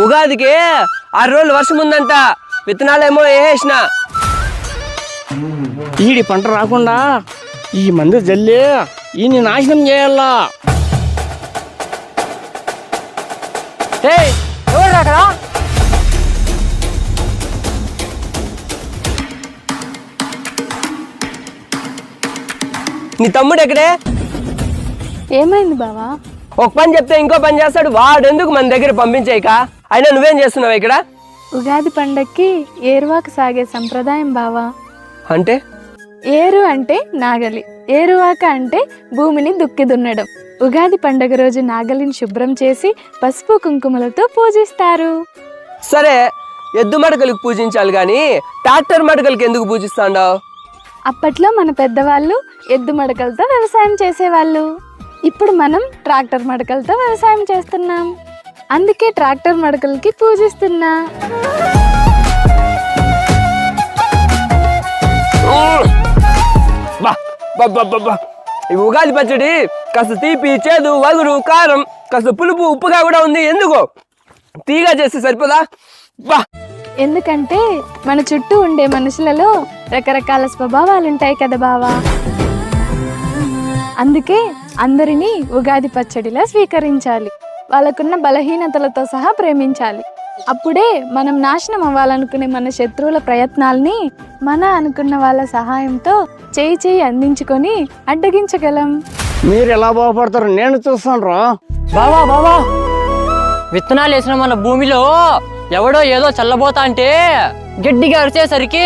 ఉగాదికి 6 రోజులు వర్షం ఉందంట. విత్తనాలేమో వేసిన. ఈడి పంట రాకుండా ఈ మందు జల్లి ఈయన్ని నాశనం చేయాలా. ఎవరు రాకరా? నీ తమ్ముడు ఎక్కడే? ఏమైంది బావా? ఒక పని చెప్తే ఇంకో పని చేస్తాడు. వాడెందుకు మన దగ్గర పంపించేయక? అయినా నువ్వేం చేస్తున్నావు ఇక్కడ? ఉగాది పండక్కి ఏరువాక సాగే సంప్రదాయం బావా. అంటే ఏరు అంటే నాగలి, ఏరువాక అంటే భూమిని దుక్కి దున్నడం. ఉగాది పండగ రోజు నాగలిని శుభ్రం చేసి పసుపు కుంకుమలతో పూజిస్తారు. సరే, ఎద్దు మడకలకు పూజించాలి కానీ ట్రాక్టర్ మడకలకి ఎందుకు పూజిస్తాండావు? అప్పట్లో మన పెద్దవాళ్ళు ఎద్దు మడకలతో వ్యవసాయం చేసేవాళ్ళు. ఇప్పుడు మనం ట్రాక్టర్ మడకలతో వ్యవసాయం చేస్తున్నాం. అందుకే ట్రాక్టర్ మడకలకి పూజిస్తున్నా. ఈ ఉగాది పచ్చడి కాస్త తీపి, చేదు, వగురు, కారం, కాస్త పులుపు, ఉప్పుగా కూడా ఉంది. ఎందుకు తీగా చేస్తే సరిపోదా? బా ఎందుకంటే మన చుట్టూ ఉండే మనుషులలో రకరకాల స్వభావాలు ఉంటాయి కదా బావా. అందుకే అందరినీ ఉగాది పచ్చడిలా స్వీకరించాలి. వాళ్ళకున్న బలహీనతలతో సహా ప్రేమించాలి. అప్పుడే మనం నాశనం అవ్వాలనుకునే మన శత్రువుల ప్రయత్నాల్ని మన అనుకున్న వాళ్ళ సహాయంతో చేయి అందించుకొని అడ్డగించగలం. మీరు ఎలా బాగుపడతారు నేను చూస్తాను రా. బావా విత్తనాలు వేసిన మన భూమిలో ఎవడో ఏదో చల్లబోతా అంటే గట్టిగా అరిచేసరికి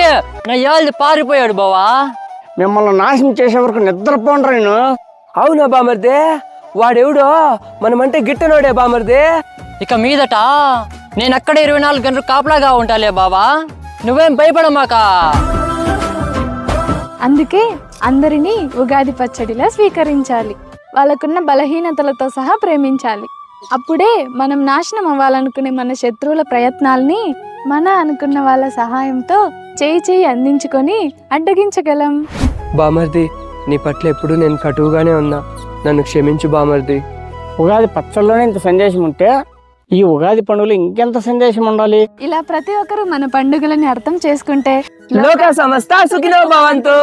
నా ఏళ్ళు పారిపోయాడు బావా. మిమ్మల్ని నాశనం చేసే వరకు నిద్రపోండ్రా నేను. అవునా బామర్దే? వాడెవడో మనమంటే గిట్టనోడే బామర్దే. ఇక మీదట నేను అక్కడ 24 గంటలు కాపలాగా ఉంటాలే బావా, నువ్వేం భయపడమాక. అందుకే అందరినీ ఉగాది పచ్చడిలా స్వీకరించాలి. వాళ్ళకున్న బలహీనతలతో సహా ప్రేమించాలి. అప్పుడే మనం నాశనం అవ్వాలనుకునే మన శత్రువుల ప్రయత్నాల్ని మన అనుకున్న వాళ్ళ సహాయంతో చేయి అందించుకొని అడ్డగించగలం. బామర్ది, నీ పట్ల ఎప్పుడు నేను కటువుగానే ఉన్నా. నన్ను క్షమించు బామర్ది. ఉగాది పచ్చళ్ళలోనే ఇంత సందేశం ఉంటే ఈ ఉగాది పండుగలో ఇంకెంత సందేశం ఉండాలి. ఇలా ప్రతి ఒక్కరూ మన పండుగలని అర్థం చేసుకుంటే లోక సమస్త సుఖినో భవంతు.